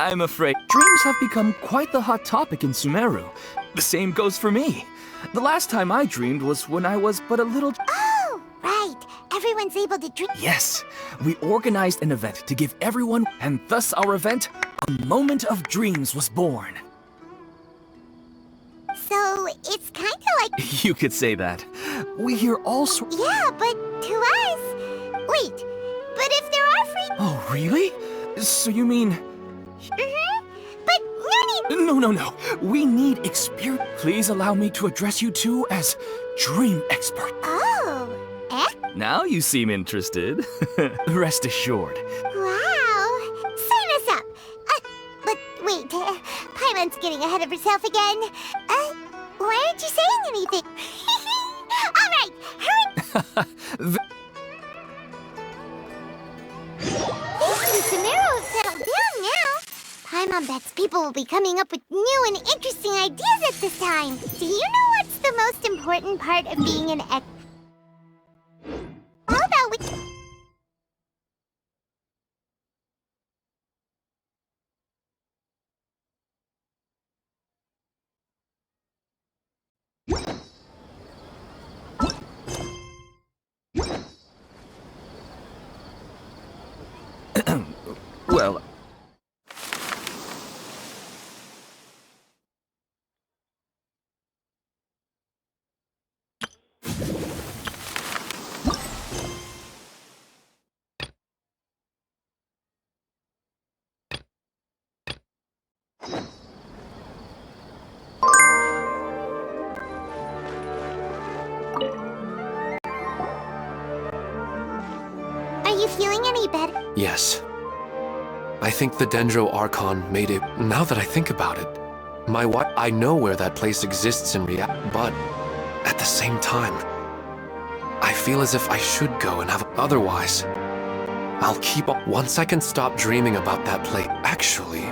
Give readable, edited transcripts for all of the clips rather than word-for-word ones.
I'm afraid dreams have become quite the hot topic in Sumeru. The same goes for me. The last time I dreamed was when I was but a little... Oh, right. Everyone's able to dream. Yes, we organized an event to give everyone, and thus our event, A Moment of Dreams, was born. So, it's kinda like... You could say that. We hear all sorts... Yeah, but to us... Wait, but if there are free... Oh, really? So you mean... Mm-hmm. But no need... No. We need experience. Please allow me to address you two as dream expert. Oh, Now you seem interested. Rest assured. Wow. Sign us up. But wait, Paimon's getting ahead of herself again. Why aren't you saying anything? All right, hurry. Sumeru have settled down now. Paimon bets people will be coming up with new and interesting ideas at this time. Do you know what's the most important part of being an ex... How about we... Well... Are you feeling any better? Yes. I think the Dendro Archon made it. Now that I think about it, I know where that place exists in reality, but at the same time, I feel as if I should go and have. Otherwise, I'll keep up. Once I can stop dreaming about that place. Actually,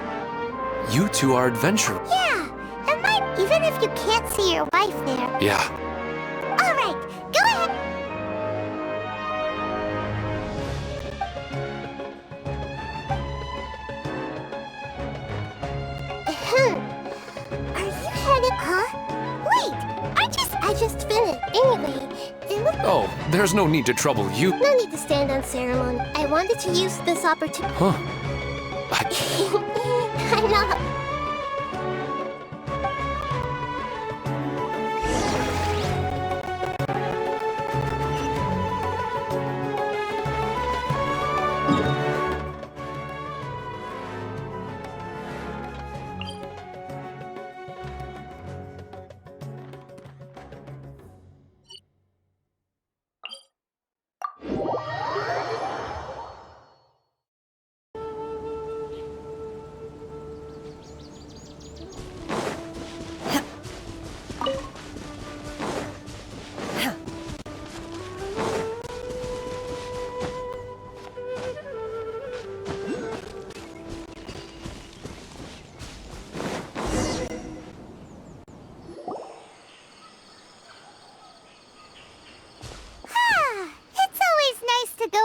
you two are adventurers. Yeah, and even if you can't see your wife there. Yeah. All right, go ahead. Are you headed? Huh? Wait, I just finished. Anyway, it looked... Oh, there's no need to trouble you. No need to stand on ceremony. I wanted to use this opportunity. Huh. I know.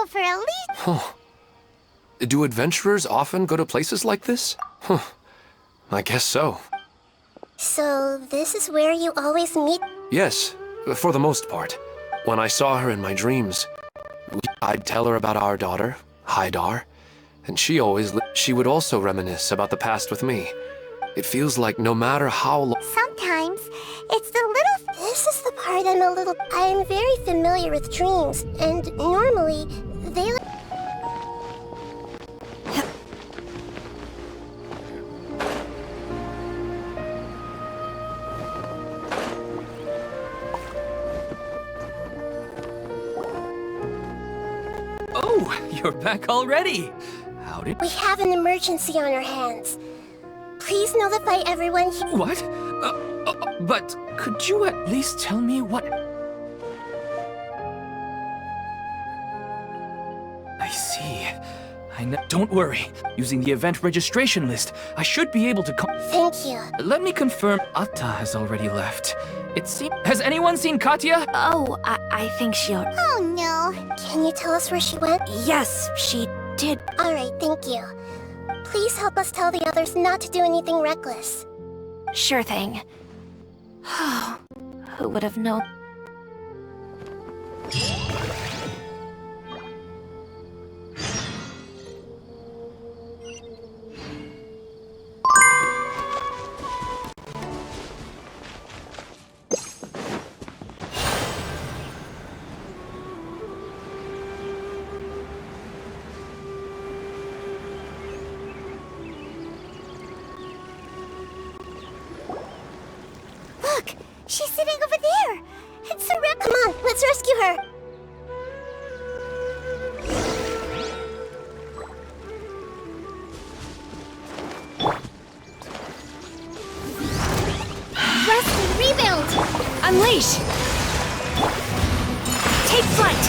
For a lead. Huh. Do adventurers often go to places like this? Huh. I guess so. So, this is where you always meet? Yes, for the most part. When I saw her in my dreams, I'd tell her about our daughter, Hydar, and she would also reminisce about the past with me. It feels like no matter how long... Sometimes, it's the little... This is the part I'm very familiar with dreams, and normally, they... Oh, you're back already. How did... We have an emergency on our hands. Please notify everyone here. What? But could you at least tell me what... I see. Don't worry. Using the event registration list, I should be able to Thank you. Let me confirm Atta has already left. Has anyone seen Katya? Oh, I think she... Oh no. Can you tell us where she went? Yes, she did. Alright, thank you. Please help us tell the others not to do anything reckless. Sure thing. Who would have known? Look! She's sitting over there! It's Sarah! Come on, let's rescue her! Rescue, rebuild! Unleash! Take flight!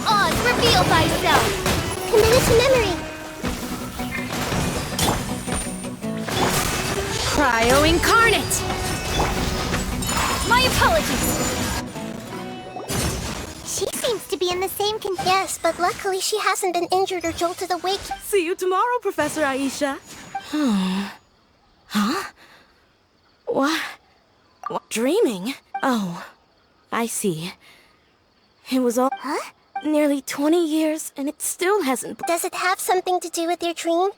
Oz, reveal thyself! Commit it to memory! Cryo incarnate! My apologies! She seems to be in the same Yes, but luckily she hasn't been injured or jolted awake. See you tomorrow, Professor Aisha. Huh? What? Dreaming? Oh, I see. It was all... Huh? Nearly 20 years, and it still hasn't... Does it have something to do with your dream?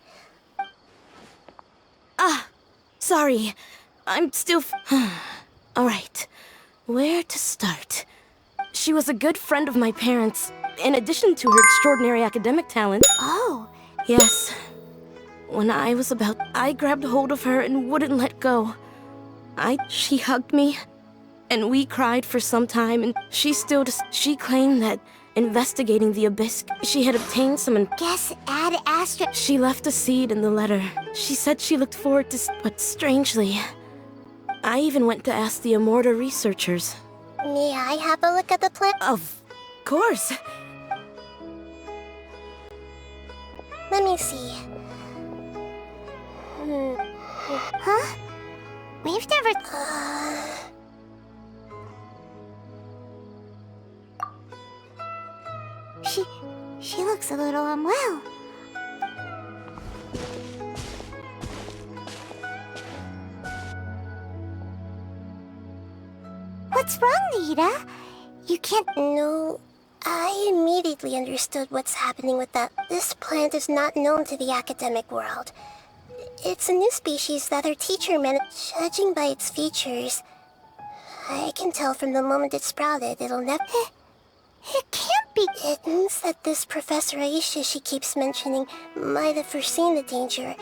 Sorry. I'm still... Alright. Where to start? She was a good friend of my parents, in addition to her extraordinary academic talent. Oh. Yes. When I was about... I grabbed hold of her and wouldn't let go. She hugged me, and we cried for some time, and she claimed that investigating the abyss, she had obtained some... Guess Ad Astra... She left a seed in the letter. She said she looked forward to... But strangely, I even went to ask the Immorta researchers. May I have a look at the plant? Of course. Let me see. Huh? We've never... She looks a little unwell. What's wrong, Nita? You can't... No, I immediately understood what's happening with that. This plant is not known to the academic world. It's a new species that our teacher managed. Judging by its features, I can tell from the moment it sprouted, it'll never... It can't be. It means that this Professor Aisha she keeps mentioning might have foreseen the danger.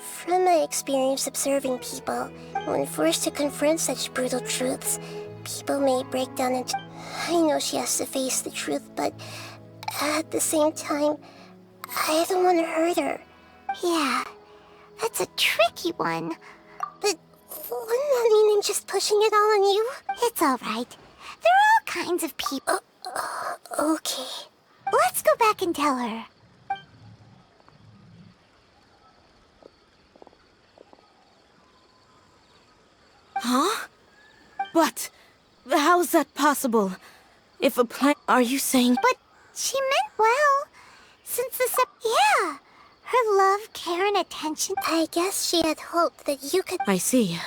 From my experience observing people, when forced to confront such brutal truths, people may break down into... I know she has to face the truth, but at the same time, I don't want to hurt her. Yeah, that's a tricky one. But wouldn't that mean I'm just pushing it all on you? It's all right. There are all kinds of people. Okay. Let's go back and tell her. Huh? But how's that possible? If a plant... Are you saying... But she meant well. Since the yeah. Her love, care, and attention. I guess she had hoped that you could... I see.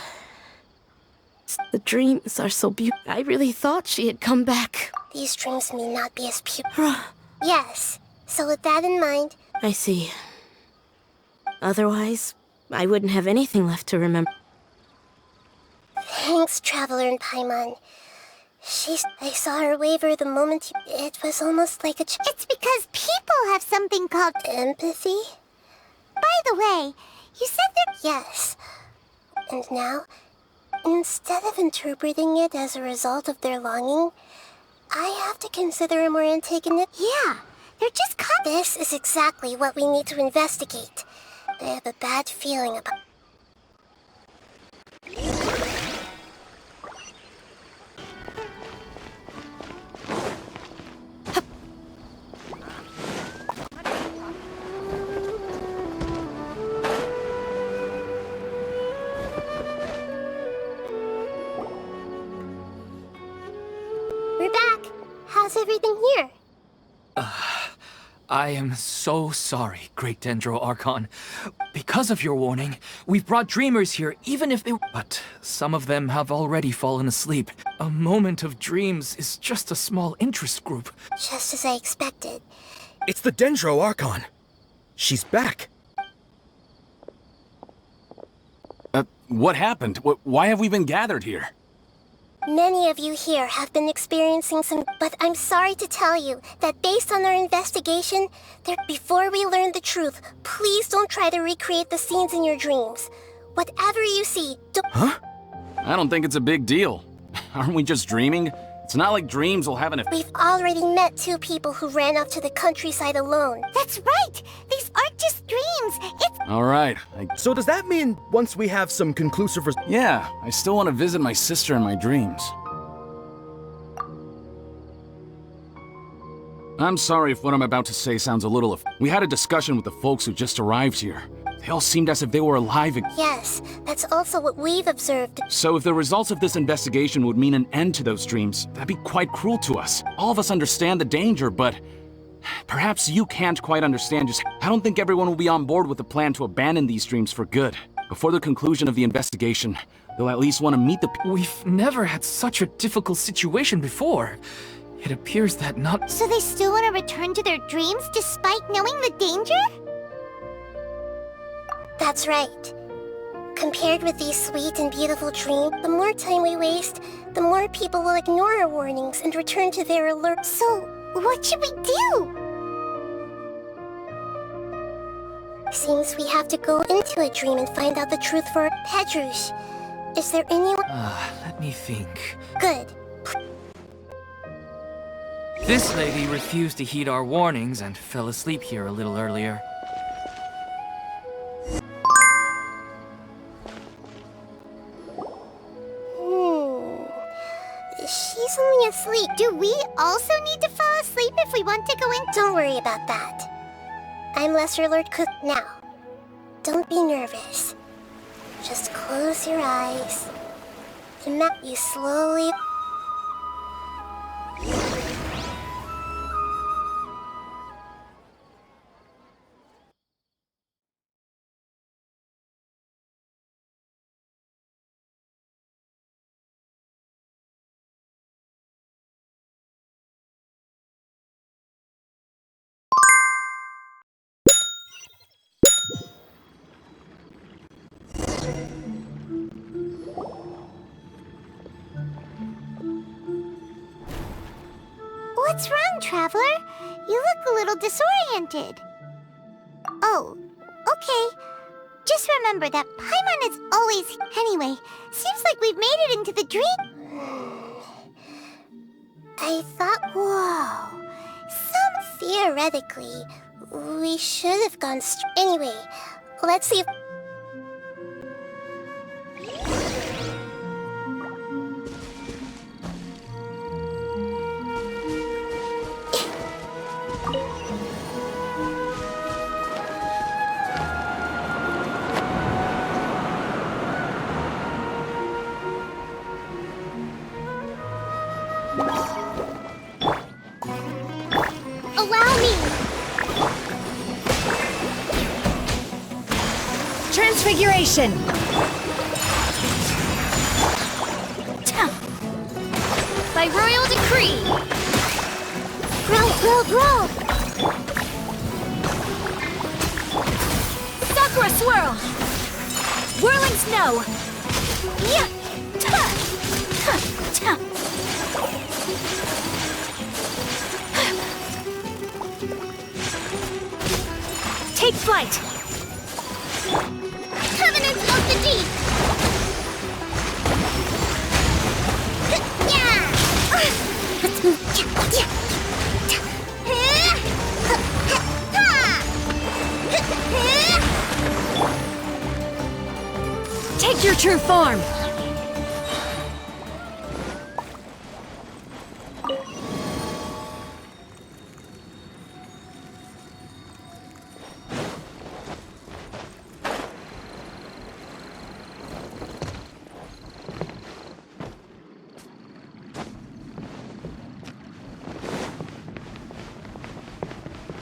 The dreams are so beautiful. I really thought she had come back. These dreams may not be as pure. Yes. So with that in mind... I see. Otherwise, I wouldn't have anything left to remember. Thanks, Traveler in Paimon. I saw her waver the moment it was almost like a... It's because people have something called... Empathy? By the way, you said that... Yes. And now, instead of interpreting it as a result of their longing, I have to consider a more antagonist... Yeah, they're just This is exactly what we need to investigate. I have a bad feeling about... We're back. How's everything here? I am so sorry, Great Dendro Archon. Because of your warning, we've brought dreamers here even if they... But some of them have already fallen asleep. A moment of dreams is just a small interest group. Just as I expected. It's the Dendro Archon. She's back. What happened? Why have we been gathered here? Many of you here have been experiencing some, but I'm sorry to tell you that based on our investigation, before we learn the truth, please don't try to recreate the scenes in your dreams. Whatever you see, don't... Huh? I don't think it's a big deal. Aren't we just dreaming? It's not like dreams will have an effect. We've already met 2 people who ran off to the countryside alone. That's right! These aren't just dreams! It's... Alright, So does that mean once we have some conclusive Yeah, I still want to visit my sister in my dreams. I'm sorry if what I'm about to say sounds a little... We had a discussion with the folks who just arrived here. They all seemed as if they were alive again. Yes, that's also what we've observed. So if the results of this investigation would mean an end to those dreams, that'd be quite cruel to us. All of us understand the danger, but... Perhaps you can't quite understand just... I don't think everyone will be on board with the plan to abandon these dreams for good. Before the conclusion of the investigation, they'll at least want to meet the... We've never had such a difficult situation before. It appears that not... So they still want to return to their dreams despite knowing the danger? That's right. Compared with these sweet and beautiful dreams, the more time we waste, the more people will ignore our warnings and return to their alert. So, what should we do? Seems we have to go into a dream and find out the truth for Pedrush. Is there anyone? Let me think. Good. This lady refused to heed our warnings and fell asleep here a little earlier. She's only asleep. Do we also need to fall asleep if we want to go in? Don't worry about that. I'm Lesser Lord Cook now. Don't be nervous. Just close your eyes. And you slowly... What's wrong, Traveler? You look a little disoriented. Oh, okay. Just remember that Paimon is always... Anyway, seems like we've made it into the dream... I thought... Whoa. Theoretically, we should have gone Anyway, let's see if... Allow me! Transfiguration! By royal decree! Grow! Sakura swirl! Whirling snow! Yeah! Take flight! Covenant of the Deep! Take your true form!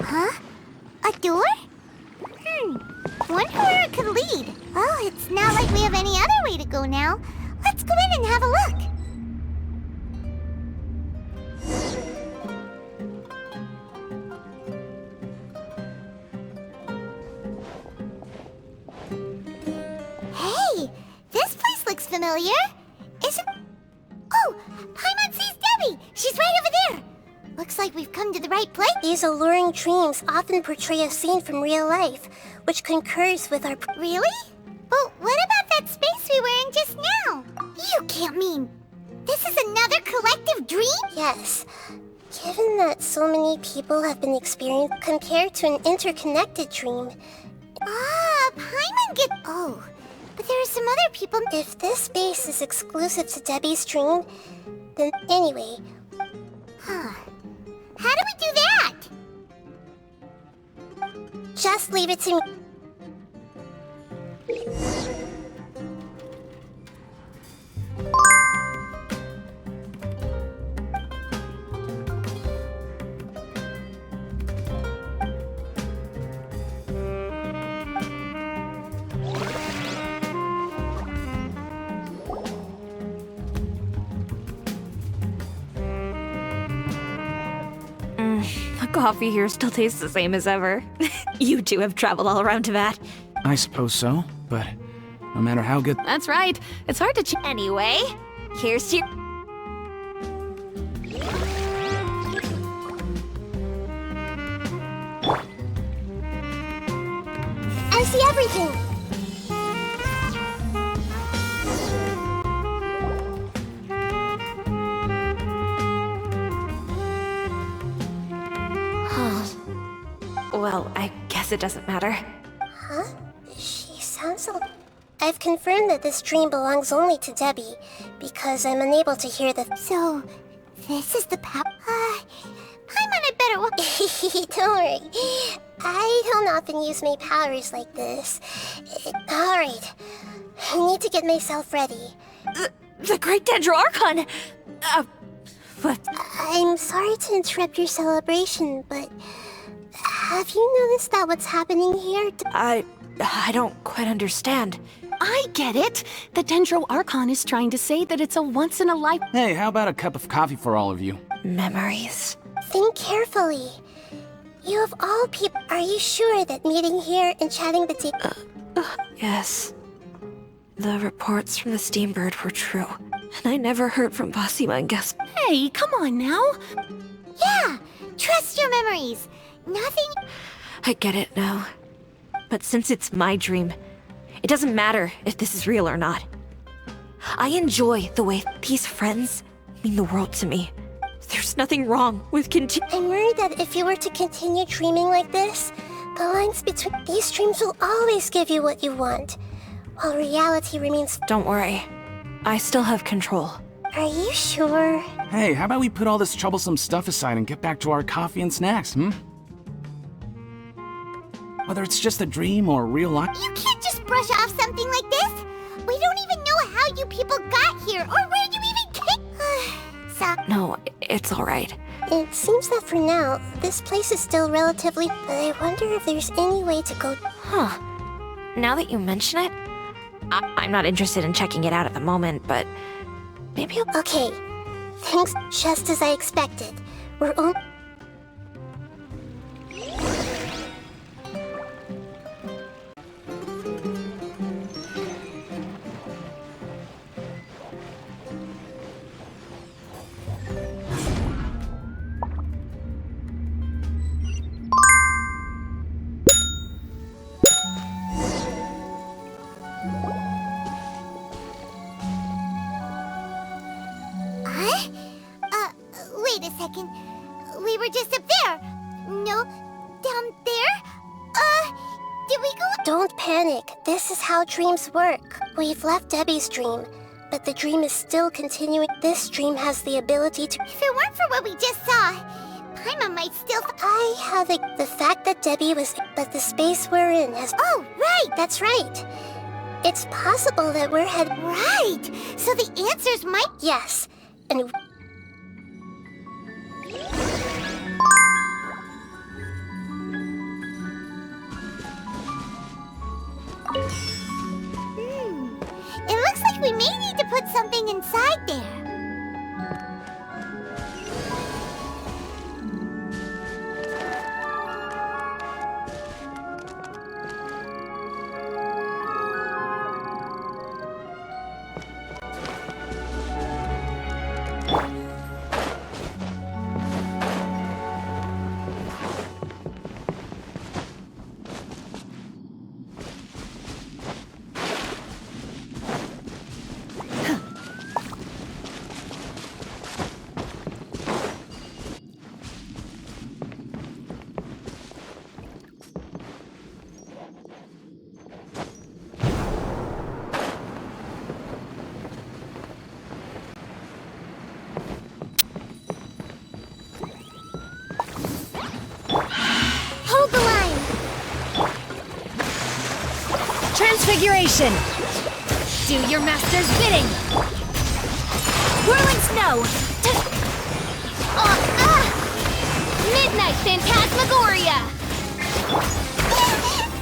Huh? A door? Wonder where it could lead. Oh, it's not like we have any other way to go now. Let's go in and have a look. Hey, this place looks familiar. Isn't... Oh, Paimon sees Debbi. She's right over there. Looks like we've come to the right place. These alluring dreams often portray a scene from real life, which concurs with our... Really? But what about that space we were in just now? You can't mean... This is another collective dream? Yes. Given that so many people have been experienced compared to an interconnected dream... Ah, Paimon get... Oh, but there are some other people... If this space is exclusive to Debbi's dream, then anyway... Huh. How do we do that? Just leave it to me. The coffee here still tastes the same as ever. You two have traveled all around Tibet. I suppose so, but no matter how good... That's right. It's hard to Anyway, here's to... I see everything. Well, I guess it doesn't matter. Huh? She sounds a... I've confirmed that this dream belongs only to Debbi, because I'm unable to hear the... So, this is the power... Paimon, I better... Don't worry. I don't often use my powers like this. Alright. I need to get myself ready. The Great Dendro Archon! But... I'm sorry to interrupt your celebration, but... Have you noticed that what's happening here... I don't quite understand. I get it. The Dendro Archon is trying to say that it's a once-in-a-life... Hey, how about a cup of coffee for all of you? Memories. Think carefully. You of all people... Are you sure that meeting here and chatting the day... Yes. The reports from the Steambird were true. And I never heard from Basima and Gas. Hey, come on now. Yeah, trust your memories. Nothing... I get it now. But since it's my dream, it doesn't matter if this is real or not. I enjoy the way these friends mean the world to me. There's nothing wrong with I'm worried that if you were to continue dreaming like this, the lines between these dreams will always give you what you want, while reality remains... Don't worry. I still have control. Are you sure? Hey, how about we put all this troublesome stuff aside and get back to our coffee and snacks, Whether it's just a dream or real life... You can't just brush off something like this. We don't even know how you people got here, or where you even came... No, it's alright. It seems that for now, this place is still relatively... But I wonder if there's any way to go... Huh. Now that you mention it, I'm not interested in checking it out at the moment, but maybe I'll... Okay. Things just as I expected. We're only... Wait a second. We were just up there. No, down there? Did we go... Don't panic. This is how dreams work. We've left Debbi's dream, but the dream is still continuing. This dream has the ability to... If it weren't for what we just saw, Paimon might still... I have the fact that Debbi was... But the space we're in has... Oh, right! That's right. It's possible that we're headed... Right! So the answers might... Yes, and... We may need to put something inside there. Transfiguration! Do your master's bidding! Whirling snow! Midnight Phantasmagoria!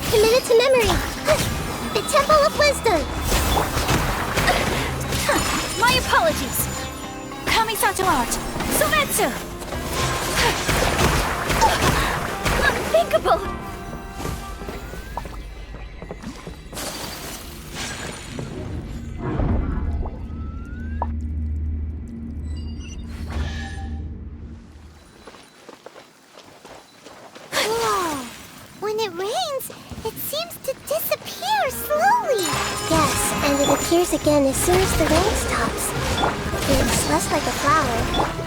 Committed to memory. The Temple of Wisdom. My apologies! Kamisato art! Sumetsu! Unthinkable! Appears again as soon as the rain stops. It's less like a flower,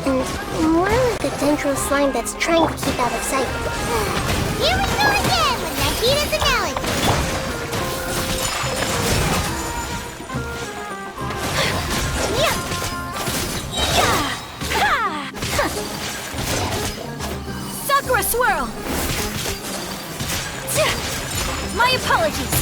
and more like a dendro slime that's trying to keep out of sight. Here we go again with Nahida's analogy. Sakura swirl! My apologies!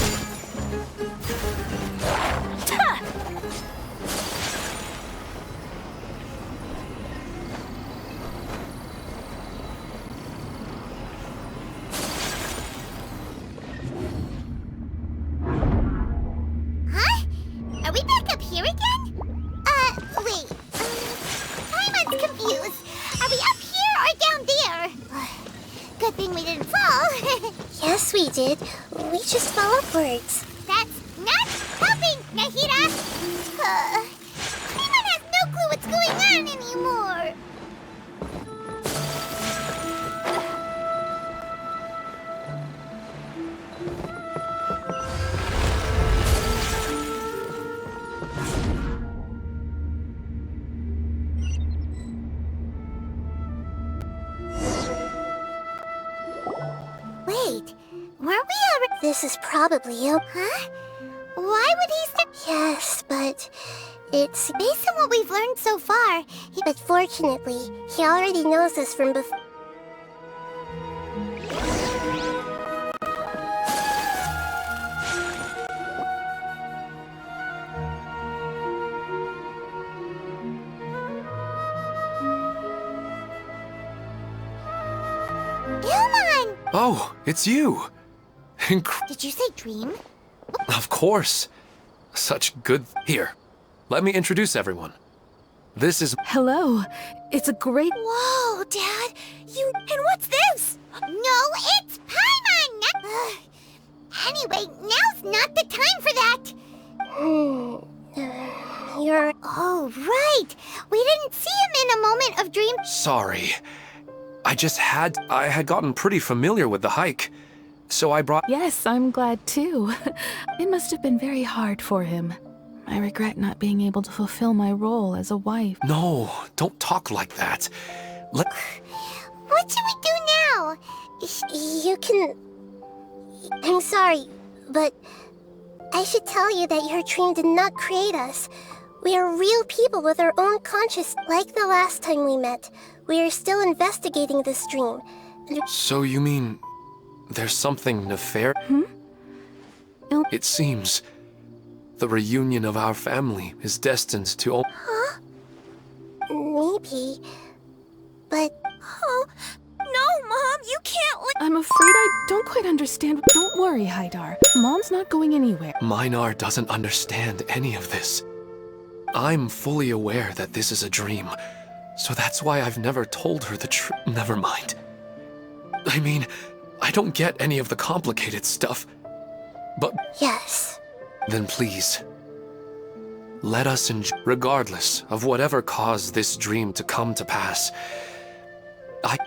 We just fell upwards. That's not helping, Nahida! Paimon has no clue what's going on anymore. Wait. Weren't we already— This is probably him. Huh? Why would he Yes, but it's— Based on what we've learned so far, But fortunately, he already knows us from before. Oh, it's you! Did you say dream? Of course. Such good— Here, let me introduce everyone. This is— Hello. It's a great— Whoa, Dad! You— And what's this? No, it's Paimon! Anyway, now's not the time for that! You're— Oh, right! We didn't see him in a moment of dream— Sorry. I had gotten pretty familiar with the hike, so I brought— Yes, I'm glad too. It must have been very hard for him. I regret not being able to fulfill my role as a wife. No, don't talk like that. What should we do now? You can— I'm sorry, but I should tell you that your dream did not create us. We are real people with our own conscious— Like the last time we met, we are still investigating this dream. So you mean there's something nefarious? It seems the reunion of our family is destined to— Huh? Maybe. But— Oh, no, Mom, you can't— I'm afraid I don't quite understand. Don't worry, Haidar. Mom's not going anywhere. Minar doesn't understand any of this. I'm fully aware that this is a dream, so that's why I've never told her the truth. Never mind. I mean, I don't get any of the complicated stuff. But... Yes. Then please, let us enjoy, regardless of whatever caused this dream to come to pass.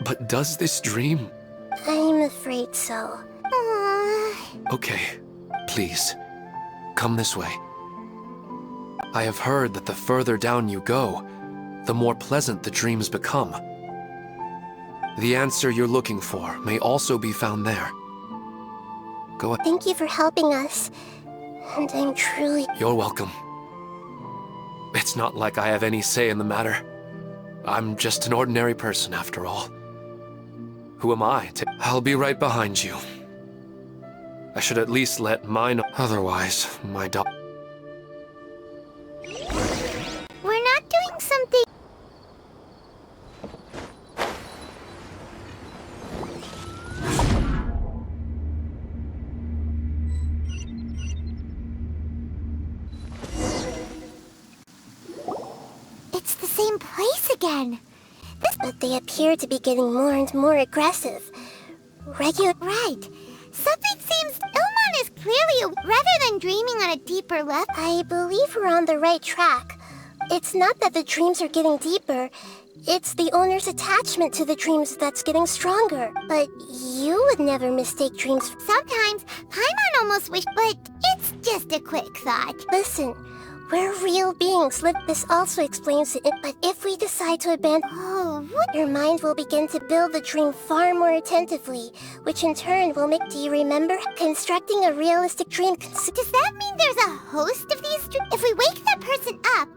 But does this dream... I'm afraid so. Okay, please, come this way. I have heard that the further down you go, the more pleasant the dreams become. The answer you're looking for may also be found there. Go ahead. Thank you for helping us, and I'm truly... You're welcome. It's not like I have any say in the matter. I'm just an ordinary person, after all. Who am I to... I'll be right behind you. I should at least let mine... Otherwise, my dog... We're not doing something... It's the same place again. But they appear to be getting more and more aggressive. Right. Something seems... Ilmon is clearly... Rather than dreaming on a deeper level... I believe we're on the right track. It's not that the dreams are getting deeper. It's the owner's attachment to the dreams that's getting stronger. But you would never mistake dreams. Sometimes, Paimon almost wish... But it's just a quick thought. Listen, we're real beings. This also explains it. But if we decide to abandon... Oh, what? Your mind will begin to build the dream far more attentively, which in turn will make... Do you remember? Constructing a realistic dream... Does that mean there's a host of these dreams? If we wake that person up...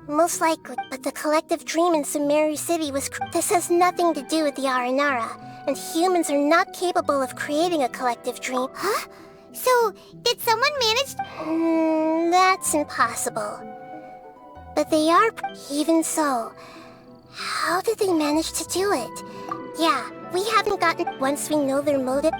Most likely. But the collective dream in Sumeru City was... This has nothing to do with the Aranara, and humans are not capable of creating a collective dream. Huh? So, did someone manage... That's impossible. But they are... Even so, how did they manage to do it? Yeah, we haven't gotten... Once we know their motive...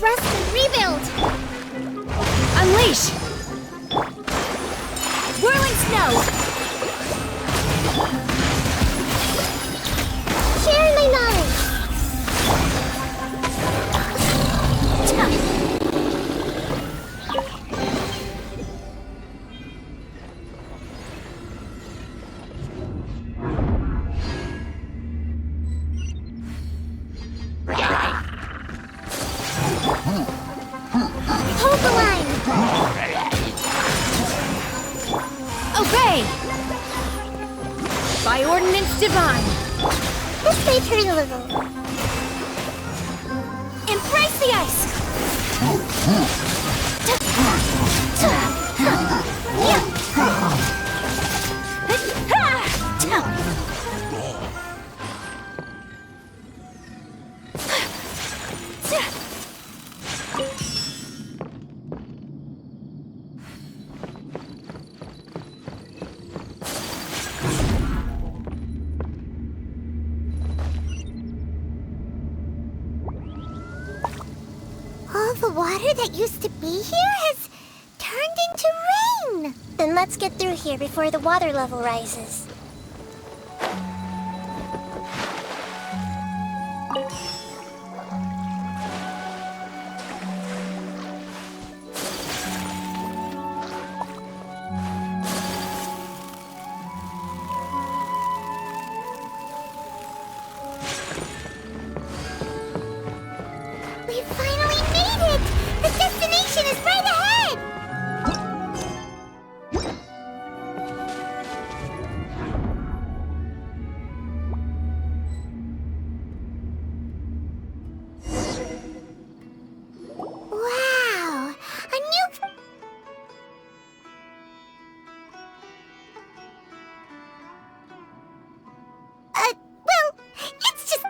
Thrust and rebuild! Unleash! Whirling snow! Share my knowledge! Hold the line! Obey! By ordinance divine! This may hurt a little. Embrace the ice! All the water that used to be here has turned into rain! Then let's get through here before the water level rises. We finally made it! The destination is right ahead!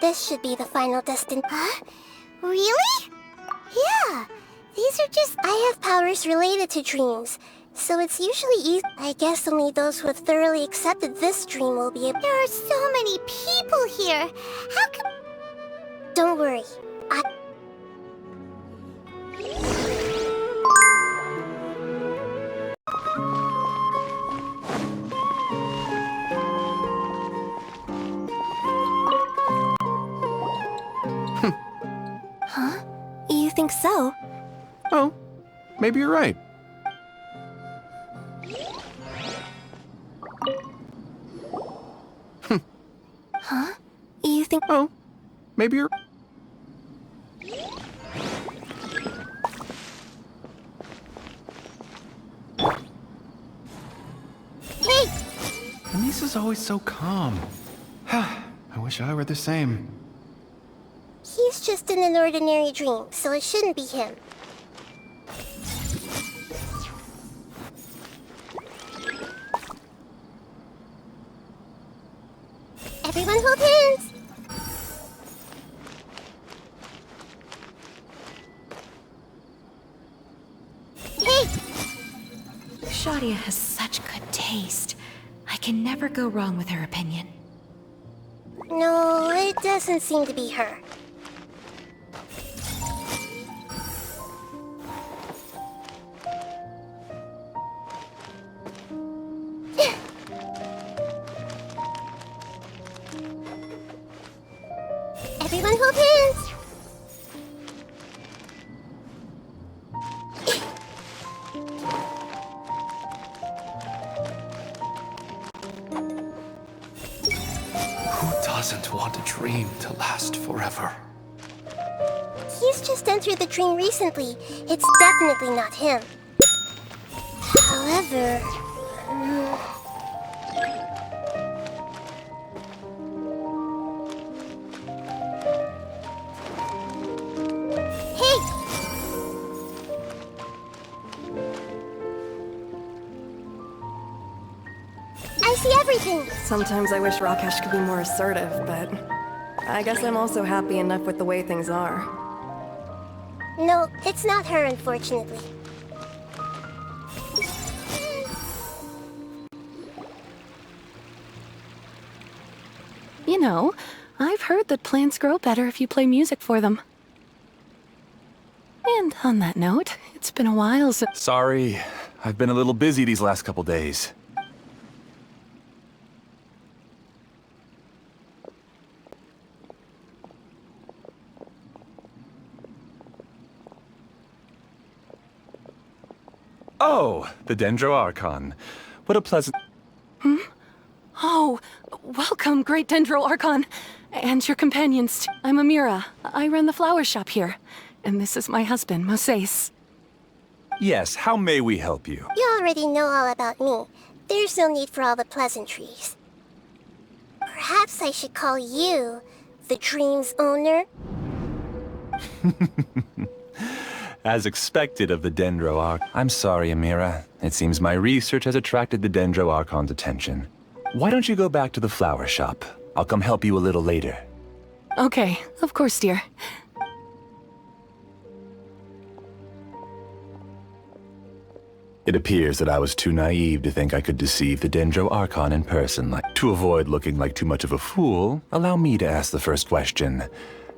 This should be the final destination. Huh? Really? Yeah, these are just... I have powers related to dreams, so it's usually easy. I guess only those who have thoroughly accepted this dream will be able... There are so many people here. How come... Don't worry. Huh? You think so? Oh, maybe you're right. Huh? You think... Oh, maybe you're... Hey! Lisa's always so calm. I wish I were the same. He's just in an ordinary dream, so it shouldn't be him. Everyone hold hands! Hey! Shadia has such good taste. I can never go wrong with her opinion. No, it doesn't seem to be her. Everyone hold hands! Who doesn't want a dream to last forever? He's just entered the dream recently. It's definitely not him. However... Hey! I see everything! Sometimes I wish Rakesh could be more assertive, but I guess I'm also happy enough with the way things are. No, it's not her, unfortunately. You know, I've heard that plants grow better if you play music for them. And on that note, it's been a while since... Sorry, I've been a little busy these last couple days. Oh, the Dendro Archon. What a pleasant... Oh, welcome, Great Dendro Archon. And your companions. I'm Amira. I run the flower shop here. And this is my husband, Moses. Yes, how may we help you? You already know all about me. There's no need for all the pleasantries. Perhaps I should call you the dream's owner? As expected of the Dendro Archon. I'm sorry, Amira. It seems my research has attracted the Dendro Archon's attention. Why don't you go back to the flower shop? I'll come help you a little later. Okay, of course, dear. It appears that I was too naive to think I could deceive the Dendro Archon in person. To avoid looking like too much of a fool, allow me to ask the first question.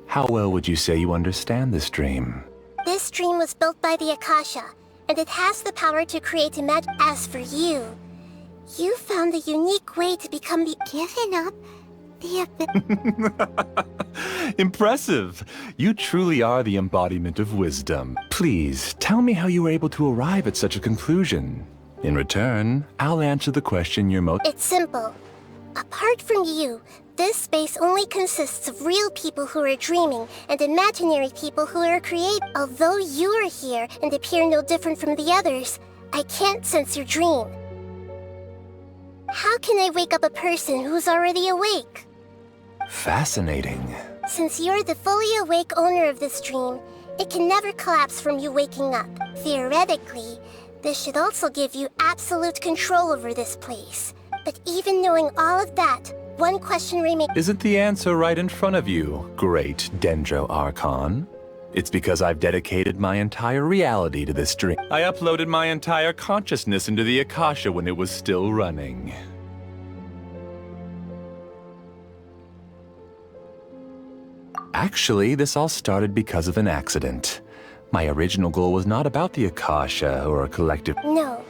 How well would you say you understand this dream? This dream was built by the Akasha, and it has the power to create magic. As for you, you found a unique way to become the... Given up the... Impressive! You truly are the embodiment of wisdom. Please, tell me how you were able to arrive at such a conclusion. In return, I'll answer the question you're most... It's simple. Apart from you, this space only consists of real people who are dreaming and imaginary people who are creating. Although you are here and appear no different from the others, I can't sense your dream. How can I wake up a person who's already awake? Fascinating. Since you're the fully awake owner of this dream, it can never collapse from you waking up. Theoretically, this should also give you absolute control over this place. But even knowing all of that, one question remains. Isn't the answer right in front of you, great Dendro Archon? It's because I've dedicated my entire reality to this dream. I uploaded my entire consciousness into the Akasha when it was still running. Actually, this all started because of an accident. My original goal was not about the Akasha or a collective... No.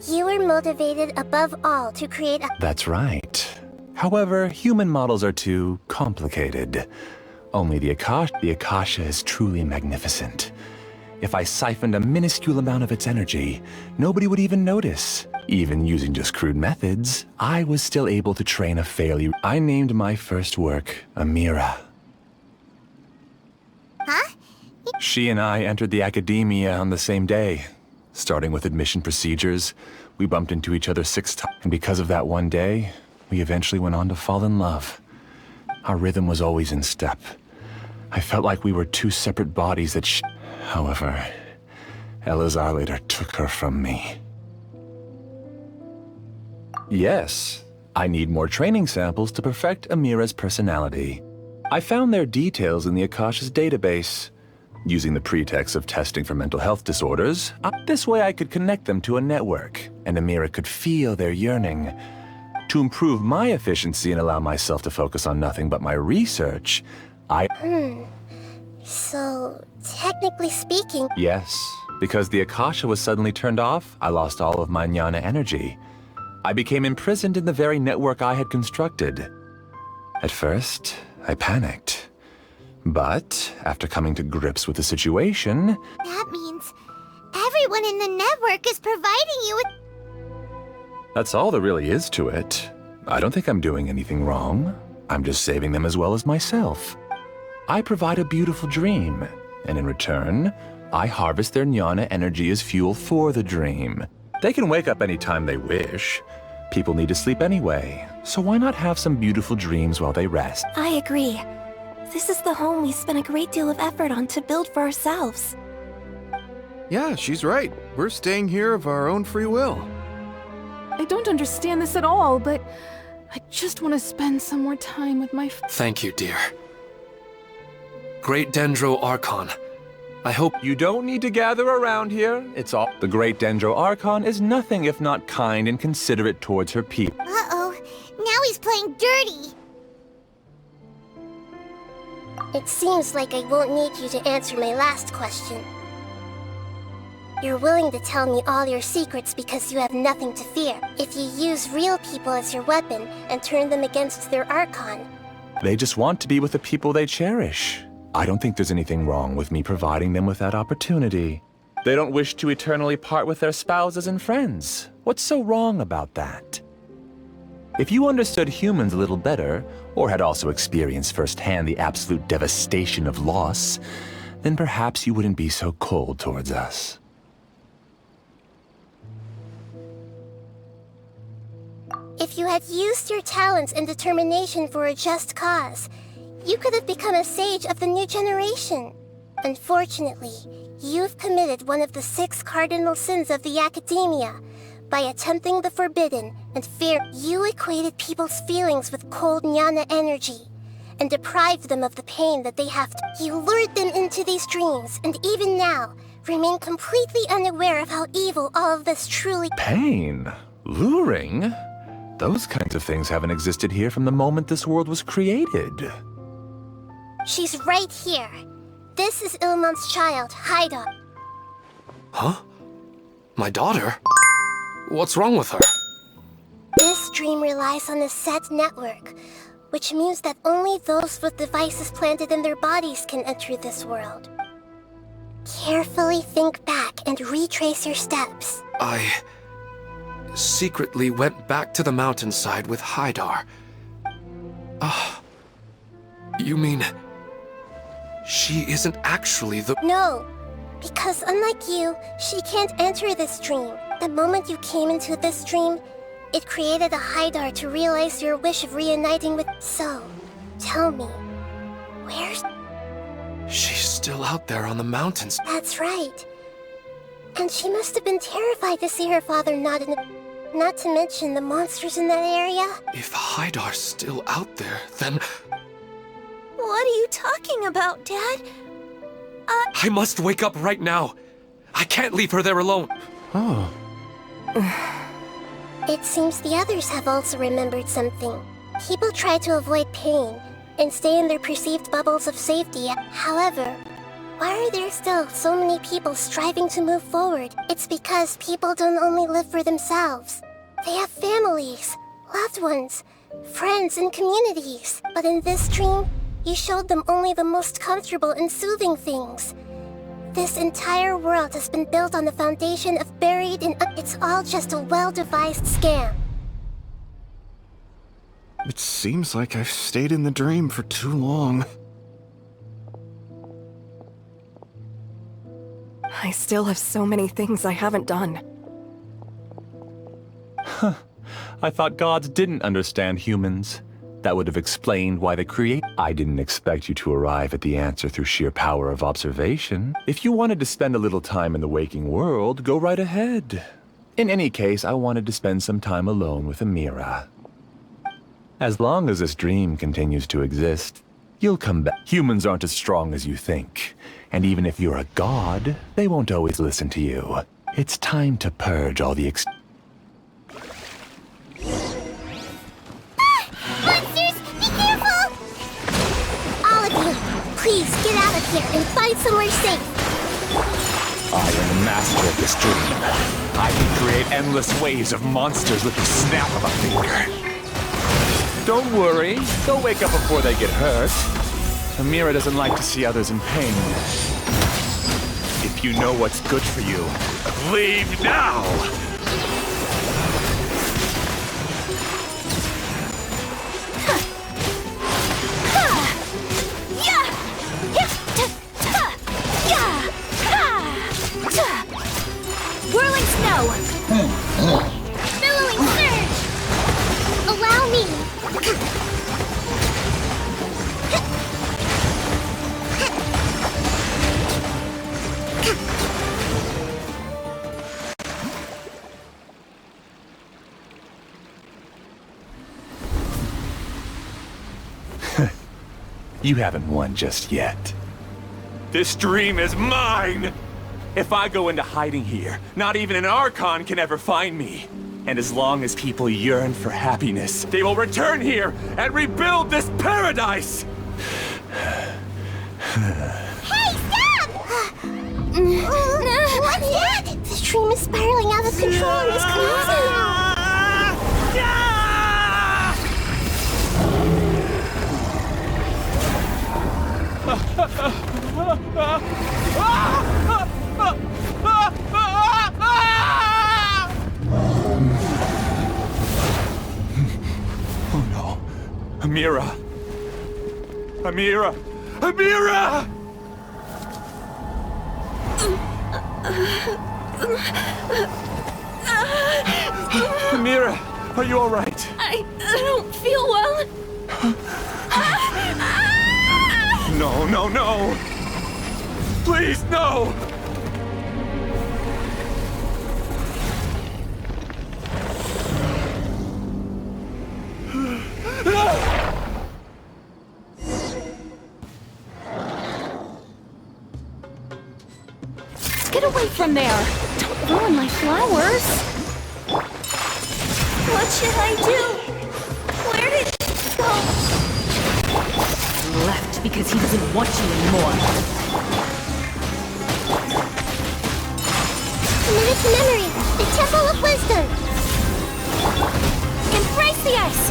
You were motivated above all to create a... That's right. However, human models are too complicated. Only the Akasha is truly magnificent. If I siphoned a minuscule amount of its energy, nobody would even notice. Even using just crude methods, I was still able to train a fairly... I named my first work Amira. Huh? She and I entered the academia on the same day. Starting with admission procedures, we bumped into each other 6 times. And because of that one day, we eventually went on to fall in love. Our rhythm was always in step. I felt like we were 2 separate bodies that However, Elazar later took her from me. Yes, I need more training samples to perfect Amira's personality. I found their details in the Akasha's database. Using the pretext of testing for mental health disorders, this way I could connect them to a network, and Amira could feel their yearning. To improve my efficiency and allow myself to focus on nothing but my research, So, technically speaking... Yes, because the Akasha was suddenly turned off, I lost all of my jnana energy. I became imprisoned in the very network I had constructed. At first, I panicked. But, after coming to grips with the situation... That means everyone in the network is providing you with... That's all there really is to it. I don't think I'm doing anything wrong. I'm just saving them as well as myself. I provide a beautiful dream, and in return, I harvest their jnana energy as fuel for the dream. They can wake up anytime they wish. People need to sleep anyway, so why not have some beautiful dreams while they rest? I agree. This is the home we spent a great deal of effort on to build for ourselves. Yeah, she's right. We're staying here of our own free will. I don't understand this at all, but I just want to spend some more time with my... Thank you, dear. Great Dendro Archon. I hope... You don't need to gather around here. It's all... The Great Dendro Archon is nothing if not kind and considerate towards her people. Uh-oh. Now he's playing dirty. It seems like I won't need you to answer my last question. You're willing to tell me all your secrets because you have nothing to fear. If you use real people as your weapon and turn them against their Archon... They just want to be with the people they cherish. I don't think there's anything wrong with me providing them with that opportunity. They don't wish to eternally part with their spouses and friends. What's so wrong about that? If you understood humans a little better, or had also experienced firsthand the absolute devastation of loss, then perhaps you wouldn't be so cold towards us. If you had used your talents and determination for a just cause, you could have become a sage of the new generation. Unfortunately, you've committed one of the 6 cardinal sins of the academia. By attempting the forbidden and fear, you equated people's feelings with cold jnana energy, and deprived them of the pain that they have to. You lured them into these dreams, and even now, remain completely unaware of how evil all of this truly... Pain? Luring? Those kinds of things haven't existed here from the moment this world was created. She's right here. This is Ilmon's child, Hiden. Huh? My daughter? What's wrong with her? This dream relies on a set network, which means that only those with devices planted in their bodies can enter this world. Carefully think back and retrace your steps. I secretly went back to the mountainside with Hydar. You mean... she isn't actually the... No, because unlike you, she can't enter this dream. The moment you came into this dream, it created a Hydar to realize your wish of reuniting with... So, tell me, where's... She's still out there on the mountains. That's right. And she must have been terrified to see her father not in the... Not to mention the monsters in that area. If Hydar's still out there, then What are you talking about, Dad? I must wake up right now. I can't leave her there alone. Oh. It seems the others have also remembered something. People try to avoid pain and stay in their perceived bubbles of safety. However, why are there still so many people striving to move forward? It's because people don't only live for themselves. They have families, loved ones, friends, and communities. But in this dream, you showed them only the most comfortable and soothing things. This entire world has been built on the foundation of buried and it's all just a well-devised scam. It seems like I've stayed in the dream for too long. I still have so many things I haven't done. I thought gods didn't understand humans. That would have explained why they create. I didn't expect you to arrive at the answer through sheer power of observation. If you wanted to spend a little time in the waking world, go right ahead. In any case, I wanted to spend some time alone with Amira. As long as this dream continues to exist, you'll come back. Humans aren't as strong as you think. And even if you're a god, they won't always listen to you. It's time to purge all the Monsters, be careful! All of you, please get out of here and find somewhere safe. I am the master of this dream. I can create endless waves of monsters with the snap of a finger. Don't worry, they'll wake up before they get hurt. Amira doesn't like to see others in pain. If you know what's good for you, leave now! Whirling snow! Billowing surge! Allow me! You haven't won just yet. This dream is mine! If I go into hiding here, not even an Archon can ever find me. And as long as people yearn for happiness, they will return here and rebuild this paradise! Hey, stop! What's that? The dream is spiraling out of control and is closing now. Oh no. Amira! Amira! Amira! Amira, are you all right? I don't feel well. No, no, no! Please, no! Get away from there! Don't ruin my flowers! What should I do? Where did he go? Left because he doesn't want you anymore. Minute to memory, the Temple of Wisdom. Embrace the ice!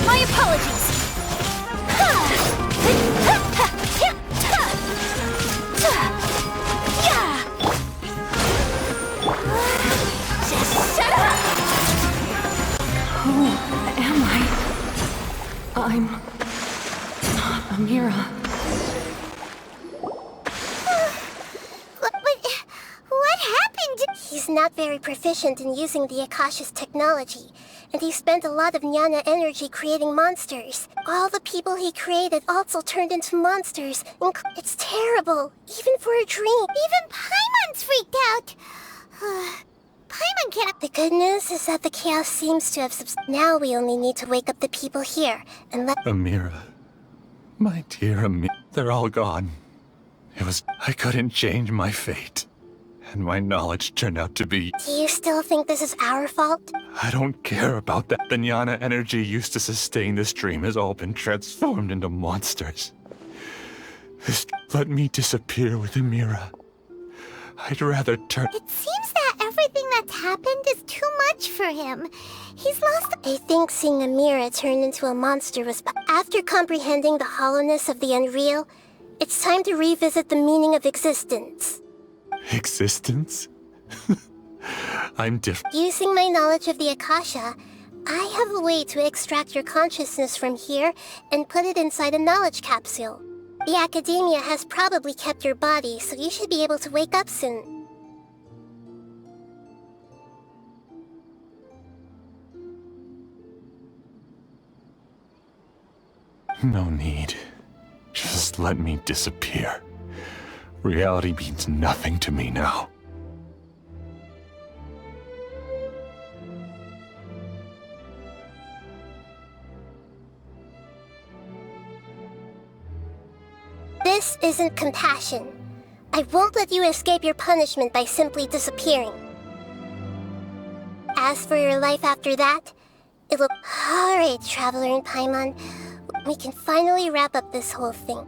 My apologies! Just shut up! Who am I? I'm not Amira. What happened? He's not very proficient in using the Akasha's technology, and he spent a lot of Jnana energy creating monsters. All the people he created also turned into monsters. It's terrible, even for a dream. Even Paimon Everyone's freaked out. Paimon can't... The good news is that the chaos seems to have now we only need to wake up the people here and let... Amira. My dear Amira. They're all gone. I couldn't change my fate. And my knowledge turned out to be... Do you still think this is our fault? I don't care about that. The jnana energy used to sustain this dream has all been transformed into monsters. Let me disappear with Amira. I'd rather turn... It seems that everything that's happened is too much for him. He's lost... I think seeing Amira turn into a monster was... After comprehending the hollowness of the unreal, it's time to revisit the meaning of existence. Existence? I'm different. Using my knowledge of the Akasha, I have a way to extract your consciousness from here and put it inside a knowledge capsule. The Academia has probably kept your body, so you should be able to wake up soon. No need. Just let me disappear. Reality means nothing to me now. This isn't compassion. I won't let you escape your punishment by simply disappearing. As for your life after that, it'll... Alright, Traveler and Paimon. We can finally wrap up this whole thing.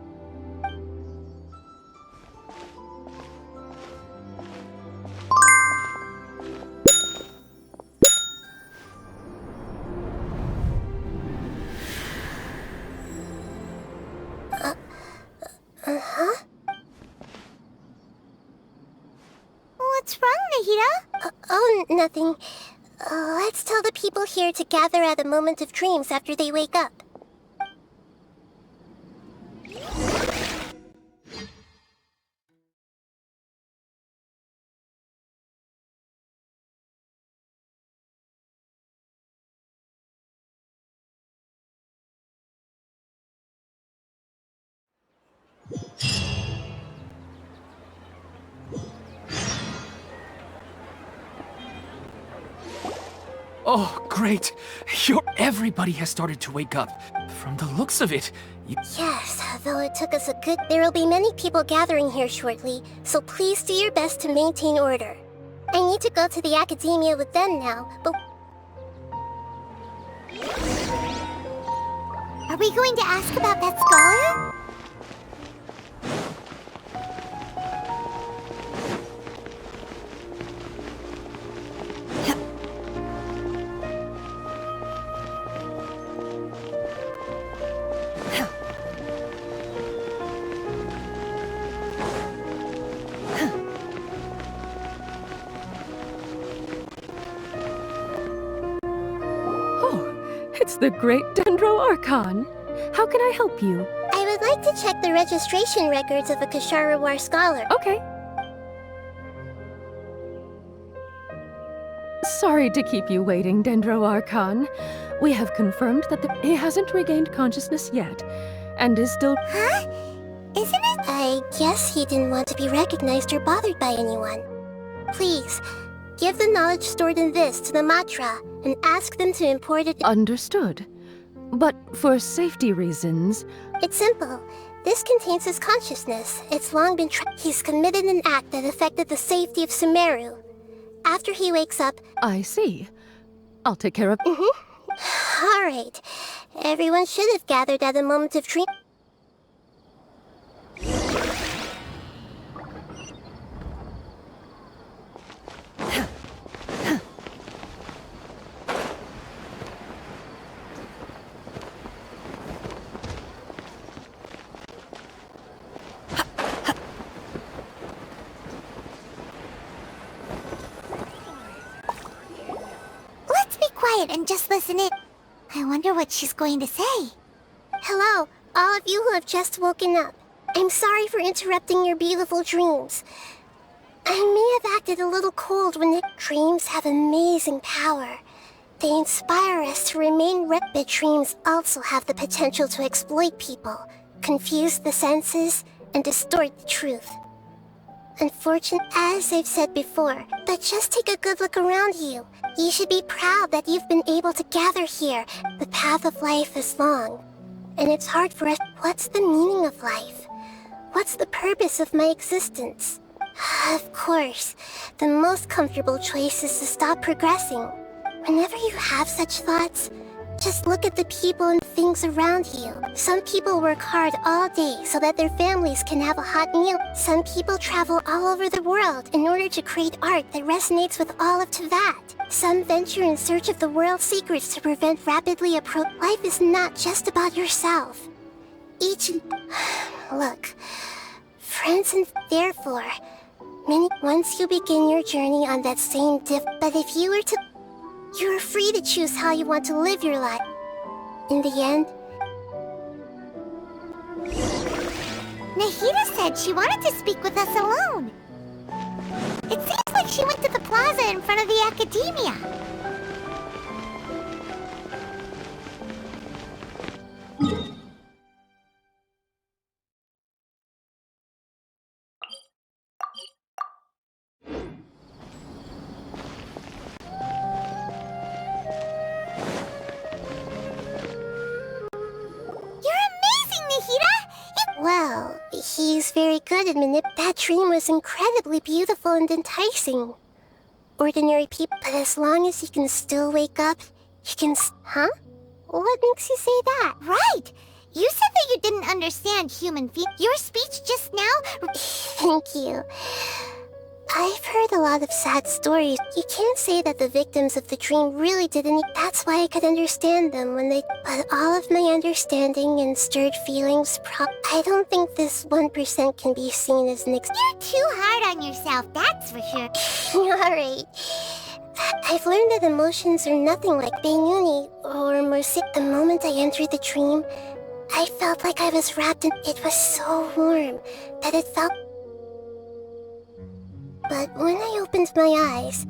Uh-huh? What's wrong, Nahida? Oh, nothing. Let's tell the people here to gather at a moment of dreams after they wake up. Oh, great! Everybody has started to wake up. From the looks of it, Yes, though it took us a good... There will be many people gathering here shortly, so please do your best to maintain order. I need to go to the Academia with them now, but... Are we going to ask about that scholar? It's the Great Dendro Archon. How can I help you? I would like to check the registration records of a Kasharawar scholar. Okay. Sorry to keep you waiting, Dendro Archon. We have confirmed that he hasn't regained consciousness yet, and is still... Huh? Isn't it? I guess he didn't want to be recognized or bothered by anyone. Please, give the knowledge stored in this to the Matra, and ask them to import it... Understood. But for safety reasons... It's simple. This contains his consciousness. It's long been He's committed an act that affected the safety of Sumeru. After he wakes up... I see. I'll take care of... Alright. Everyone should have gathered at a moment of dream... And just listen in. I wonder what she's going to say. Hello, all of you who have just woken up. I'm sorry for interrupting your beautiful dreams. I may have acted a little cold when dreams have amazing power. They inspire us to remain but dreams also have the potential to exploit people, confuse the senses, and distort the truth. unfortunate, as I've said before. But just take a good look around you. You should be proud that you've been able to gather here. The path of life is long, and it's hard for us. What's the meaning of life? What's the purpose of my existence? Of course, the most comfortable choice is to stop progressing. Whenever you have such thoughts, just look at the people and things around you. Some people work hard all day so that their families can have a hot meal. Some people travel all over the world in order to create art that resonates with all of that. Some venture in search of the world's secrets to prevent rapidly approach. Life is not just about yourself. Look, friends, and therefore, once you begin your journey on that same but if you were to, you are free to choose how you want to live your life. In the end, Nahida said she wanted to speak with us alone. It seems like she went to the plaza in front of the academia. Well, he's very good at That dream was incredibly beautiful and enticing. Ordinary people, but as long as he can still wake up, he can Huh? What makes you say that? Right! You said that you didn't understand human Your speech just now... Thank you. I've heard a lot of sad stories. You can't say that the victims of the dream really didn't. That's why I could understand them when they... But all of my understanding and stirred feelings I don't think this 1% can be seen as an You're too hard on yourself, that's for sure. Alright. I've learned that emotions are nothing like Benyuni or Mercy. The moment I entered the dream, I felt like I was wrapped in... It was so warm that it felt... But when I opened my eyes,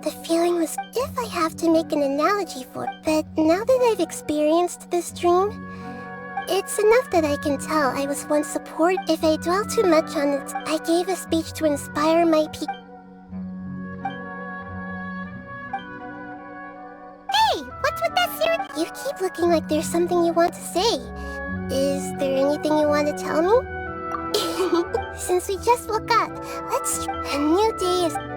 the feeling was, if I have to make an analogy for it. But now that I've experienced this dream, it's enough that I can tell I was once support. If I dwell too much on it, I gave a speech to inspire my people. Hey, what's with that series? You keep looking like there's something you want to say. Is there anything you want to tell me? Since we just woke up, a new day is...